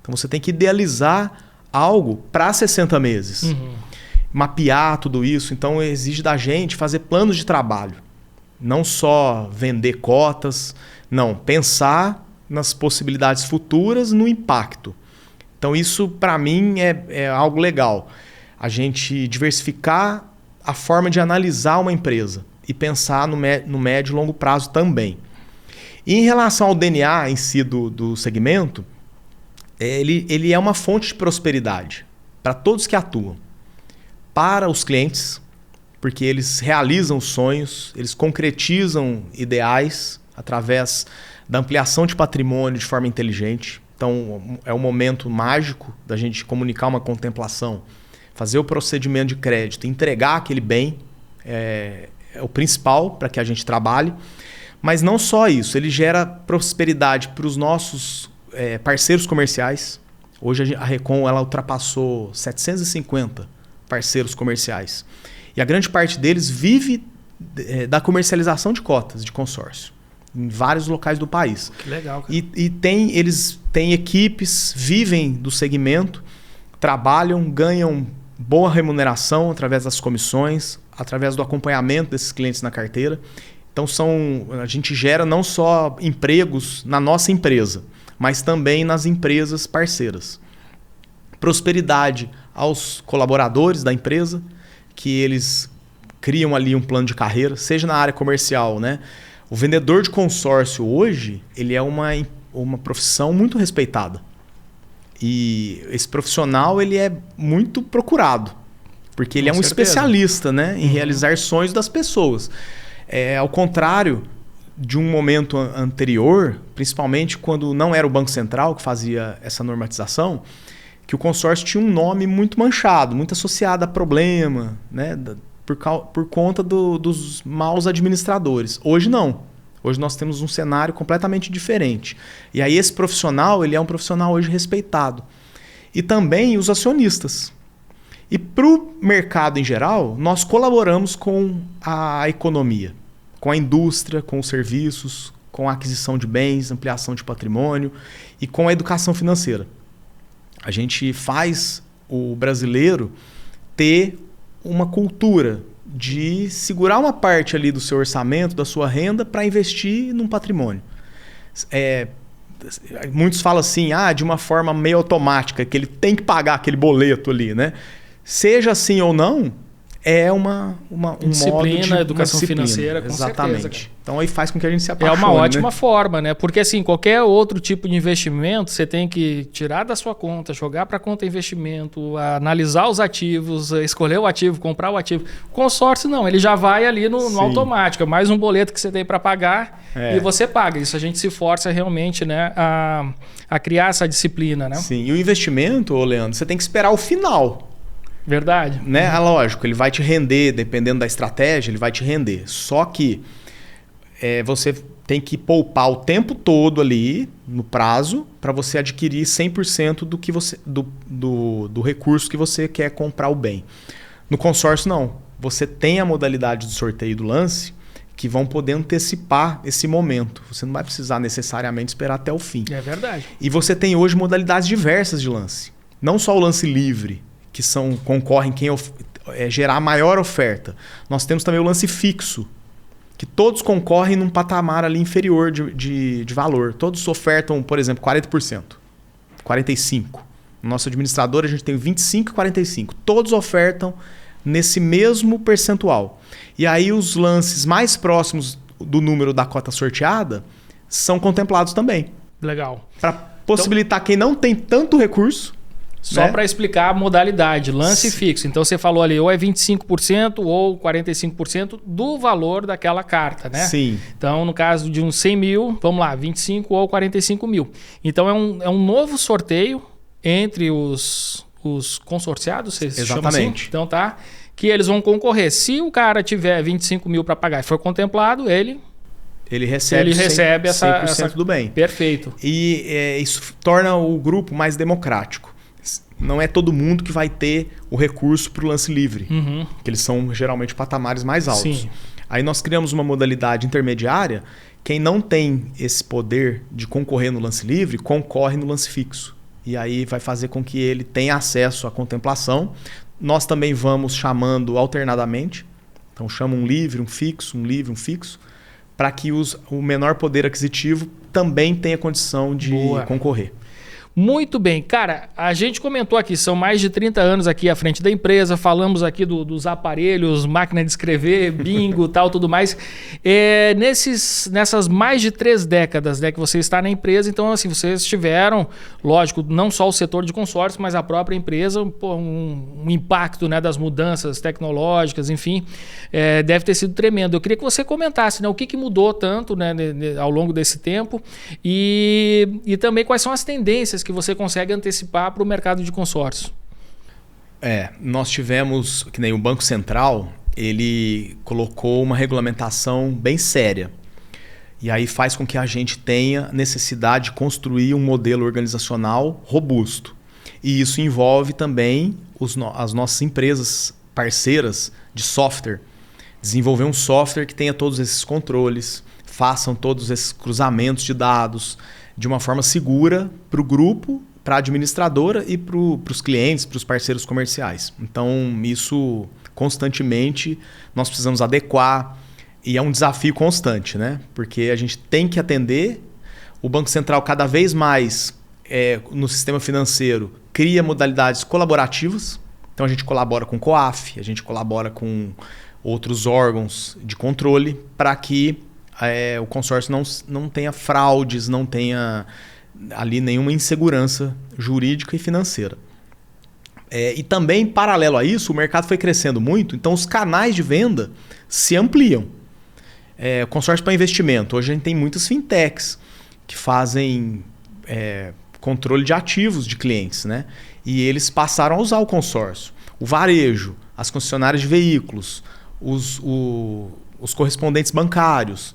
Então você tem que idealizar algo para 60 meses. Mapear tudo isso. Então exige da gente fazer planos de trabalho. Não só vender cotas. Não, pensar nas possibilidades futuras, no impacto. Então isso, para mim, é algo legal. A gente diversificar a forma de analisar uma empresa e pensar no médio e longo prazo também. E em relação ao DNA em si do segmento, ele é uma fonte de prosperidade para todos que atuam. Para os clientes, porque eles realizam sonhos, eles concretizam ideais através da ampliação de patrimônio de forma inteligente. Então, é um momento mágico da gente comunicar uma contemplação, fazer o procedimento de crédito, entregar aquele bem, é o principal para que a gente trabalhe. Mas não só isso, ele gera prosperidade para os nossos parceiros comerciais. Hoje a Recon ela ultrapassou 750 parceiros comerciais. E a grande parte deles vive da comercialização de cotas de consórcio em vários locais do país. Que legal, cara. Eles têm equipes, vivem do segmento, trabalham, ganham boa remuneração através das comissões, através do acompanhamento desses clientes na carteira. Então a gente gera não só empregos na nossa empresa, mas também nas empresas parceiras. Prosperidade aos colaboradores da empresa, que eles criam ali um plano de carreira, seja na área comercial, né? O vendedor de consórcio hoje, ele é uma profissão muito respeitada. E esse profissional, ele é muito procurado. Porque ele é um especialista, né, em realizar sonhos das pessoas. Ao contrário de um momento anterior, principalmente quando não era o Banco Central que fazia essa normatização, que o consórcio tinha um nome muito manchado, muito associado a problema, né, por conta dos maus administradores. Hoje não. Hoje nós temos um cenário completamente diferente. E aí esse profissional, ele é um profissional hoje respeitado. E também os acionistas. E para o mercado em geral, nós colaboramos com a economia, com a indústria, com os serviços, com a aquisição de bens, ampliação de patrimônio e com a educação financeira. A gente faz o brasileiro ter uma cultura de segurar uma parte ali do seu orçamento, da sua renda, para investir num patrimônio. Muitos falam assim, de uma forma meio automática, que ele tem que pagar aquele boleto ali, né? Seja assim ou não, é um disciplina, modo de educação disciplina, financeira, com exatamente. certeza. Então aí faz com que a gente se apaixone. É uma ótima forma, né? Porque assim, qualquer outro tipo de investimento, você tem que tirar da sua conta, jogar para a conta investimento, analisar os ativos, escolher o ativo, comprar o ativo. Consórcio não, ele já vai ali no automático. É mais um boleto que você tem para pagar e você paga. Isso a gente se força realmente, né, a criar essa disciplina, né? Sim, e o investimento, Leandro, você tem que esperar o final. Verdade. Né? Lógico, ele vai te render, dependendo da estratégia, ele vai te render. Só que você tem que poupar o tempo todo ali, no prazo, para você adquirir 100% do recurso que você quer comprar o bem. No consórcio, não. Você tem a modalidade do sorteio do lance que vão poder antecipar esse momento. Você não vai precisar necessariamente esperar até o fim. É verdade. E você tem hoje modalidades diversas de lance. Não só o lance livre, que concorrem quem gerar maior oferta. Nós temos também o lance fixo, que todos concorrem num patamar ali inferior de valor. Todos ofertam, por exemplo, 40%, 45%. No nosso administrador, a gente tem 25% e 45%. Todos ofertam nesse mesmo percentual. E aí os lances mais próximos do número da cota sorteada são contemplados também. Legal. Para possibilitar quem não tem tanto recurso Só para explicar a modalidade, lance fixo. Então você falou ali, ou é 25% ou 45% do valor daquela carta, né? Sim. Então, no caso de uns 100 mil, vamos lá, 25 ou 45 mil. Então é um novo sorteio entre os consorciados, vocês chamam assim? Então tá, que eles vão concorrer. Se o cara tiver 25 mil para pagar e for contemplado, ele recebe 100% do bem. Perfeito. E isso torna o grupo mais democrático. Não é todo mundo que vai ter o recurso para o lance livre, que eles são geralmente patamares mais altos. Sim. Aí nós criamos uma modalidade intermediária. Quem não tem esse poder de concorrer no lance livre, concorre no lance fixo. E aí vai fazer com que ele tenha acesso à contemplação. Nós também vamos chamando alternadamente. Então chama um livre, um fixo, um livre, um fixo, para que o menor poder aquisitivo também tenha condição de concorrer. Muito bem. Cara, a gente comentou aqui, são mais de 30 anos aqui à frente da empresa, falamos aqui dos aparelhos, máquina de escrever, bingo, tal, tudo mais. Nessas mais de 3 décadas, né, que você está na empresa, então assim, vocês tiveram, lógico, não só o setor de consórcio, mas a própria empresa, um impacto, né, das mudanças tecnológicas, enfim, deve ter sido tremendo. Eu queria que você comentasse, né, o que mudou tanto, né, ao longo desse tempo e também quais são as tendências que você consegue antecipar para o mercado de consórcio. Nós tivemos, que nem o Banco Central, ele colocou uma regulamentação bem séria. E aí faz com que a gente tenha necessidade de construir um modelo organizacional robusto. E isso envolve também as nossas empresas parceiras de software. Desenvolver um software que tenha todos esses controles, façam todos esses cruzamentos de dados, de uma forma segura para o grupo, para a administradora e para os clientes, para os parceiros comerciais. Então, isso constantemente nós precisamos adequar e é um desafio constante, né? Porque a gente tem que atender. O Banco Central cada vez mais no sistema financeiro cria modalidades colaborativas. Então, a gente colabora com o COAF, a gente colabora com outros órgãos de controle para que o consórcio não tenha fraudes, não tenha ali nenhuma insegurança jurídica e financeira. E também, paralelo a isso, o mercado foi crescendo muito, então os canais de venda se ampliam. Consórcio para investimento. Hoje a gente tem muitas fintechs que fazem controle de ativos de clientes, né? E eles passaram a usar o consórcio. O varejo, as concessionárias de veículos, os correspondentes bancários,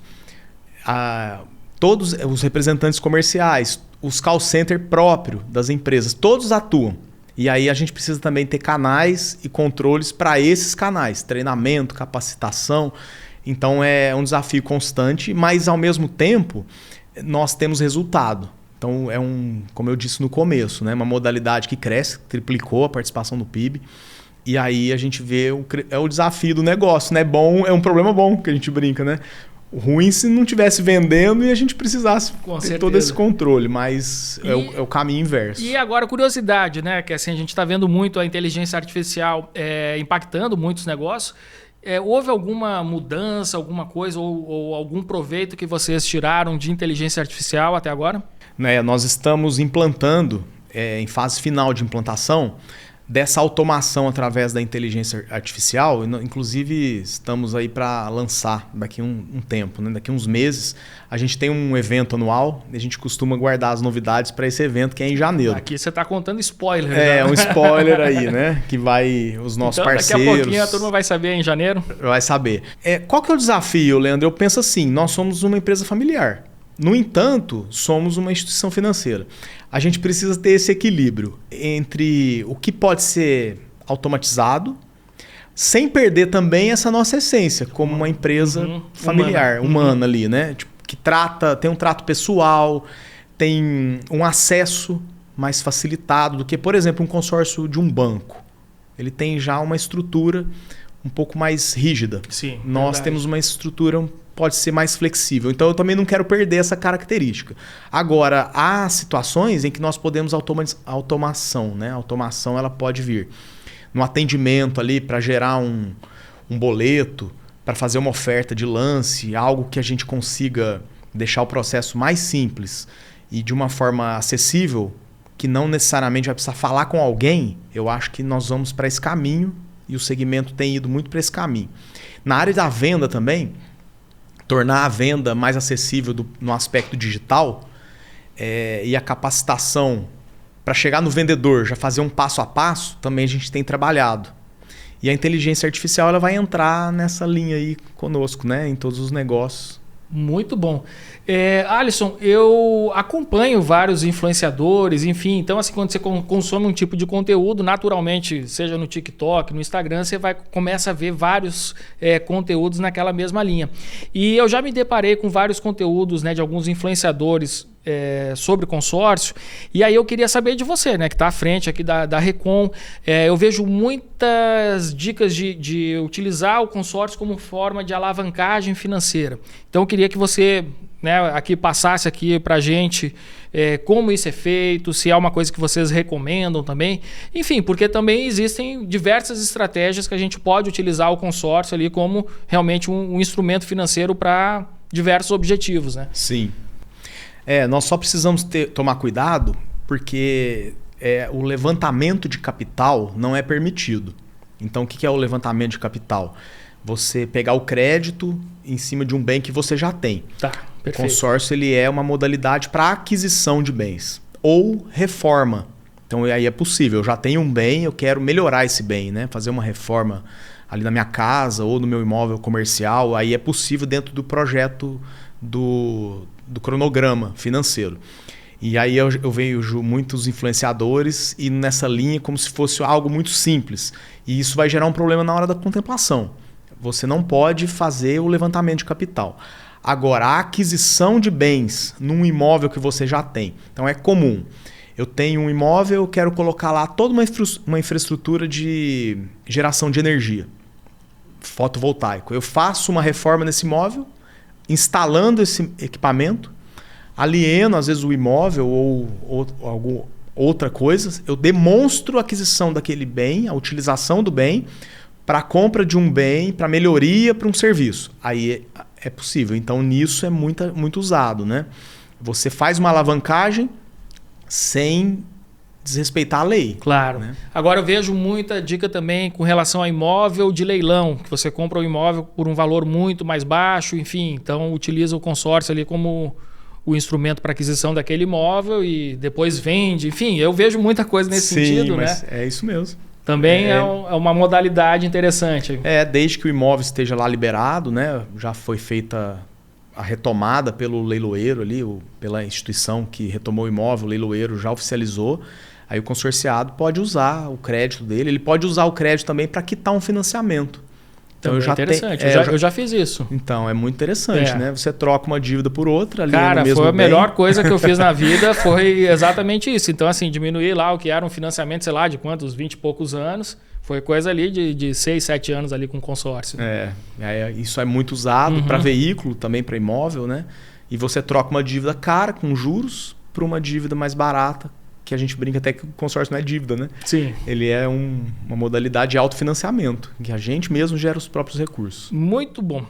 todos os representantes comerciais, os call center próprio das empresas, todos atuam. E aí a gente precisa também ter canais e controles para esses canais, treinamento, capacitação. Então é um desafio constante, mas ao mesmo tempo nós temos resultado. Então como eu disse no começo, né, uma modalidade que cresce, triplicou a participação no PIB. E aí a gente vê o desafio do negócio, né? Bom, é um problema bom que a gente brinca, né? Ruim se não estivesse vendendo e a gente precisasse ter todo esse controle, mas é o caminho inverso. E agora, curiosidade, né? Que assim, a gente está vendo muito a inteligência artificial impactando muitos negócios. Houve alguma mudança, alguma coisa ou algum proveito que vocês tiraram de inteligência artificial até agora? Nós estamos implantando, em fase final de implantação, dessa automação através da inteligência artificial. Inclusive, estamos aí para lançar daqui um tempo, né? Daqui uns meses. A gente tem um evento anual e a gente costuma guardar as novidades para esse evento, que é em janeiro. Aqui você está contando spoiler. Um spoiler aí, né? Que vai os nossos parceiros... Daqui a pouquinho a turma vai saber em janeiro. Vai saber. Qual que é o desafio, Leandro? Eu penso assim, nós somos uma empresa familiar. No entanto, somos uma instituição financeira. A gente precisa ter esse equilíbrio entre o que pode ser automatizado, sem perder também essa nossa essência, como uma empresa familiar, humana ali, né? Tipo, que tem um trato pessoal, tem um acesso mais facilitado do que, por exemplo, um consórcio de um banco. Ele tem já uma estrutura um pouco mais rígida. Sim, nós temos uma estrutura pode ser mais flexível. Então eu também não quero perder essa característica. Agora, há situações em que nós podemos automação, né? A automação ela pode vir no atendimento ali para gerar um boleto, para fazer uma oferta de lance, algo que a gente consiga deixar o processo mais simples e de uma forma acessível, que não necessariamente vai precisar falar com alguém, eu acho que nós vamos para esse caminho e o segmento tem ido muito para esse caminho. Na área da venda também, tornar a venda mais acessível no aspecto digital e a capacitação para chegar no vendedor, já fazer um passo a passo, também a gente tem trabalhado. E a inteligência artificial ela vai entrar nessa linha aí conosco, né? Em todos os negócios. Muito bom. Alisson, eu acompanho vários influenciadores, enfim. Então, assim, quando você consome um tipo de conteúdo, naturalmente, seja no TikTok, no Instagram, você começa a ver vários conteúdos naquela mesma linha. E eu já me deparei com vários conteúdos, né, de alguns influenciadores sobre consórcio. E aí eu queria saber de você, né, que está à frente aqui da Recon. Eu vejo muitas dicas de utilizar o consórcio como forma de alavancagem financeira. Então eu queria que você, né, aqui passasse aqui para a gente como isso é feito, se é uma coisa que vocês recomendam também. Enfim, porque também existem diversas estratégias que a gente pode utilizar o consórcio ali como realmente um instrumento financeiro para diversos objetivos, né? Sim. Nós só precisamos tomar cuidado porque o levantamento de capital não é permitido. Então, o que é o levantamento de capital? Você pegar o crédito em cima de um bem que você já tem. Tá, perfeito. O consórcio ele é uma modalidade para aquisição de bens ou reforma. Então, aí é possível. Eu já tenho um bem, eu quero melhorar esse bem, né? Fazer uma reforma ali na minha casa ou no meu imóvel comercial. Aí é possível dentro do projeto do cronograma financeiro. E aí eu vejo muitos influenciadores e nessa linha como se fosse algo muito simples. E isso vai gerar um problema na hora da contemplação. Você não pode fazer o levantamento de capital. Agora, a aquisição de bens num imóvel que você já tem. Então é comum. Eu tenho um imóvel, eu quero colocar lá toda uma infraestrutura de geração de energia fotovoltaico. Eu faço uma reforma nesse imóvel, instalando esse equipamento, alieno às vezes o imóvel ou alguma outra coisa, eu demonstro a aquisição daquele bem, a utilização do bem para a compra de um bem, para melhoria, para um serviço. Aí é possível. Então nisso é muito usado, né? Você faz uma alavancagem sem desrespeitar a lei. Claro. Né? Agora eu vejo muita dica também com relação a imóvel de leilão, que você compra o imóvel por um valor muito mais baixo, enfim, então utiliza o consórcio ali como o instrumento para aquisição daquele imóvel e depois vende, enfim, eu vejo muita coisa nesse sentido, mas né? É isso mesmo. Também é uma modalidade interessante. Desde que o imóvel esteja lá liberado, né? Já foi feita a retomada pelo leiloeiro ali, pela instituição que retomou o imóvel, o leiloeiro já oficializou. Aí o consorciado pode usar o crédito dele, ele pode usar o crédito também para quitar um financiamento. Então é interessante, eu já fiz isso. Então, é muito interessante, né? Você troca uma dívida por outra ali no mesmo bem. Foi a melhor coisa que eu fiz na vida, foi exatamente isso. Então, assim, diminuir lá o que era um financiamento, sei lá, de quantos, 20 e poucos anos. Foi coisa ali de 6, 7 anos ali com consórcio. Isso é muito usado para veículo, também para imóvel, né? E você troca uma dívida cara com juros por uma dívida mais barata, que a gente brinca até que o consórcio não é dívida, né? Sim. Ele é uma modalidade de autofinanciamento, que a gente mesmo gera os próprios recursos. Muito bom.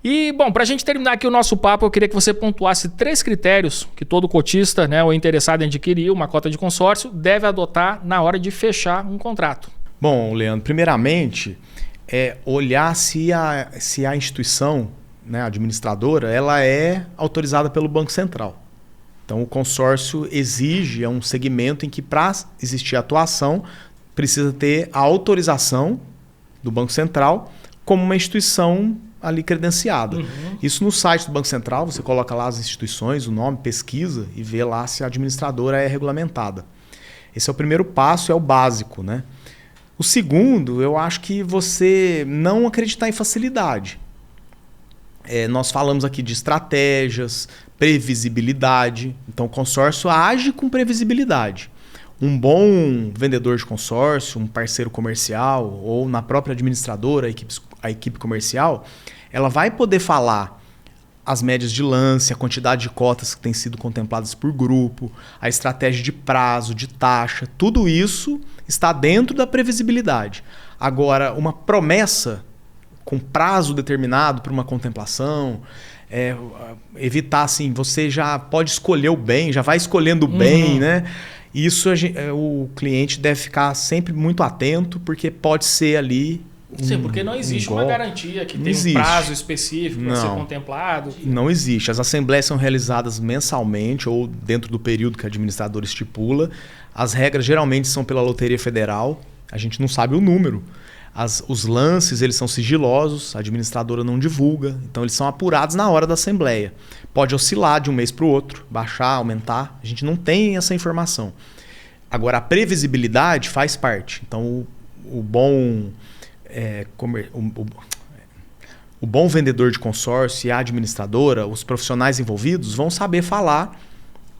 E, bom, para a gente terminar aqui o nosso papo, eu queria que você pontuasse 3 critérios que todo cotista, né, ou interessado em adquirir uma cota de consórcio deve adotar na hora de fechar um contrato. Bom, Leandro, primeiramente, olhar se a instituição, né, administradora, ela é autorizada pelo Banco Central. Então, o consórcio exige um segmento em que, para existir atuação, precisa ter a autorização do Banco Central como uma instituição ali credenciada. Isso no site do Banco Central, você coloca lá as instituições, o nome, pesquisa e vê lá se a administradora é regulamentada. Esse é o primeiro passo, é o básico, né? O segundo, eu acho que você não acreditar em facilidade. Nós falamos aqui de estratégias, previsibilidade. Então, o consórcio age com previsibilidade. Um bom vendedor de consórcio, um parceiro comercial ou na própria administradora, a equipe comercial, ela vai poder falar as médias de lance, a quantidade de cotas que têm sido contempladas por grupo, a estratégia de prazo, de taxa, tudo isso está dentro da previsibilidade. Agora, uma promessa com prazo determinado para uma contemplação, evitar assim, você já pode escolher o bem, já vai escolhendo o bem, né? Isso o cliente deve ficar sempre muito atento, porque pode ser ali... Sim, porque não existe uma garantia que tem um prazo específico para ser contemplado. Não existe. As assembleias são realizadas mensalmente ou dentro do período que a administradora estipula. As regras geralmente são pela Loteria Federal. A gente não sabe o número. Os lances eles são sigilosos, a administradora não divulga. Então eles são apurados na hora da assembleia. Pode oscilar de um mês para o outro, baixar, aumentar. A gente não tem essa informação. Agora, a previsibilidade faz parte. Então o bom vendedor de consórcio e a administradora, os profissionais envolvidos, vão saber falar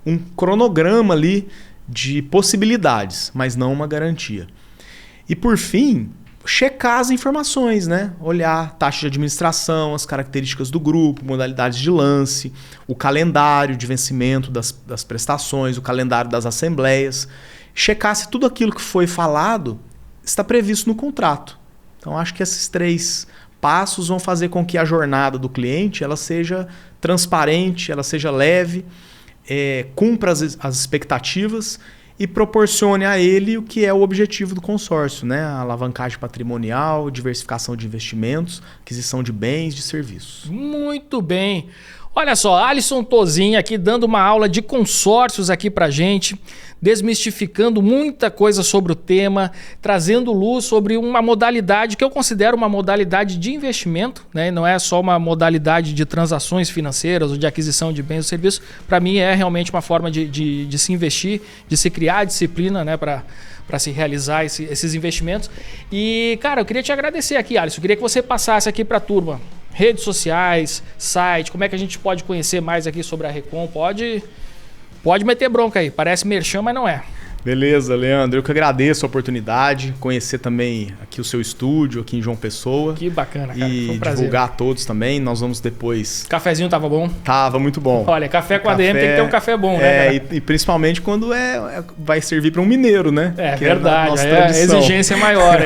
um cronograma ali de possibilidades, mas não uma garantia. E por fim, checar as informações, né? Olhar taxa de administração, as características do grupo, modalidades de lance, o calendário de vencimento das prestações, o calendário das assembleias. Checar se tudo aquilo que foi falado está previsto no contrato. Então, acho que esses 3 passos vão fazer com que a jornada do cliente ela seja transparente, ela seja leve, cumpra as expectativas e proporcione a ele o que é o objetivo do consórcio, né? A alavancagem patrimonial, diversificação de investimentos, aquisição de bens, de serviços. Muito bem. Olha só, Alisson Tozin aqui dando uma aula de consórcios aqui pra gente, desmistificando muita coisa sobre o tema, trazendo luz sobre uma modalidade que eu considero uma modalidade de investimento, né? Não é só uma modalidade de transações financeiras ou de aquisição de bens ou serviços. Para mim é realmente uma forma de se investir, de se criar disciplina, né? Para se realizar esses investimentos. E, cara, eu queria te agradecer aqui, Alisson. Eu queria que você passasse aqui para a turma. Redes sociais, site, como é que a gente pode conhecer mais aqui sobre a Recon? Pode meter bronca aí, parece merchan, mas não é. Beleza, Leandro, eu que agradeço a oportunidade, conhecer também aqui o seu estúdio, aqui em João Pessoa. Que bacana, cara, e foi um prazer. Divulgar a todos também, nós vamos depois... Cafezinho tava bom? Tava muito bom. Olha, café com ADM tem que ter um café bom, né? E principalmente quando vai servir para um mineiro, né? É que verdade, a exigência é maior.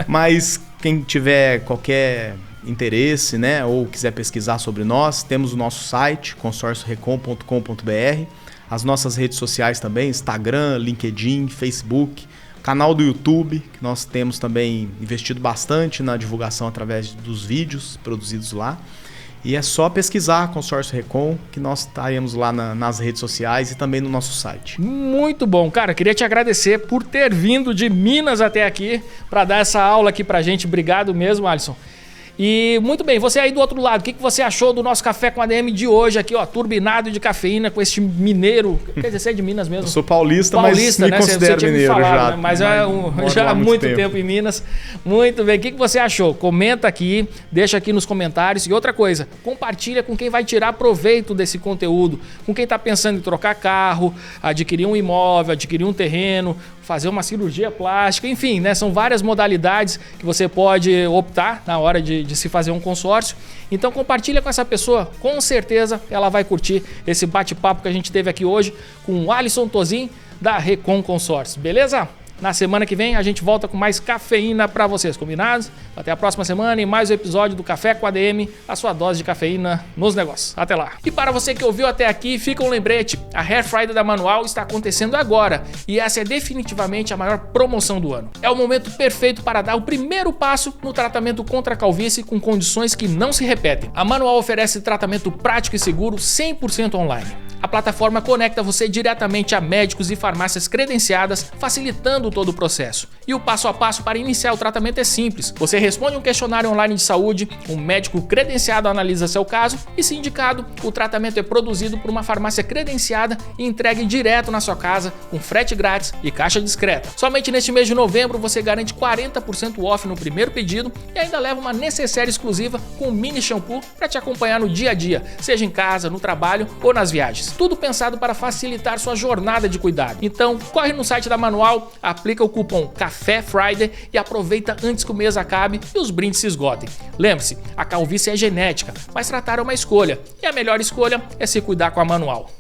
Mas quem tiver qualquer interesse, né, ou quiser pesquisar sobre nós, temos o nosso site, consorciorecon.com.br, as nossas redes sociais também, Instagram, LinkedIn, Facebook, canal do YouTube, que nós temos também investido bastante na divulgação através dos vídeos produzidos lá. E é só pesquisar Consórcio Recon, que nós estaremos lá nas redes sociais e também no nosso site. Muito bom. Cara, queria te agradecer por ter vindo de Minas até aqui para dar essa aula aqui pra gente. Obrigado mesmo, Alisson. E muito bem, você aí do outro lado, o que você achou do nosso Café com ADM de hoje aqui, ó, turbinado de cafeína com este mineiro, quer dizer, você é de Minas mesmo? Eu sou paulista, mas me considero mineiro falado, já. Né? Mas já há muito tempo em Minas. Muito bem, o que você achou? Comenta aqui, deixa aqui nos comentários. E outra coisa, compartilha com quem vai tirar proveito desse conteúdo, com quem está pensando em trocar carro, adquirir um imóvel, adquirir um terreno, fazer uma cirurgia plástica, enfim, né? São várias modalidades que você pode optar na hora de se fazer um consórcio. Então compartilha com essa pessoa, com certeza ela vai curtir esse bate-papo que a gente teve aqui hoje com o Alisson Tozin da Recon Consórcio, beleza? Na semana que vem a gente volta com mais cafeína para vocês, combinados? Até a próxima semana e mais um episódio do Café com ADM, a sua dose de cafeína nos negócios. Até lá! E para você que ouviu até aqui, fica um lembrete, a Hair Friday da Manual está acontecendo agora e essa é definitivamente a maior promoção do ano. É o momento perfeito para dar o primeiro passo no tratamento contra a calvície com condições que não se repetem. A Manual oferece tratamento prático e seguro 100% online. A plataforma conecta você diretamente a médicos e farmácias credenciadas, facilitando todo o processo. E o passo a passo para iniciar o tratamento é simples. Você responde um questionário online de saúde, um médico credenciado analisa seu caso e, se indicado, o tratamento é produzido por uma farmácia credenciada e entregue direto na sua casa, com frete grátis e caixa discreta. Somente neste mês de novembro você garante 40% off no primeiro pedido e ainda leva uma necessaire exclusiva com um mini shampoo para te acompanhar no dia a dia, seja em casa, no trabalho ou nas viagens. Tudo pensado para facilitar sua jornada de cuidado. Então, corre no site da Manual, aplica o cupom Café Friday e aproveita antes que o mês acabe e os brindes se esgotem. Lembre-se, a calvície é genética, mas tratar é uma escolha e a melhor escolha é se cuidar com a Manual.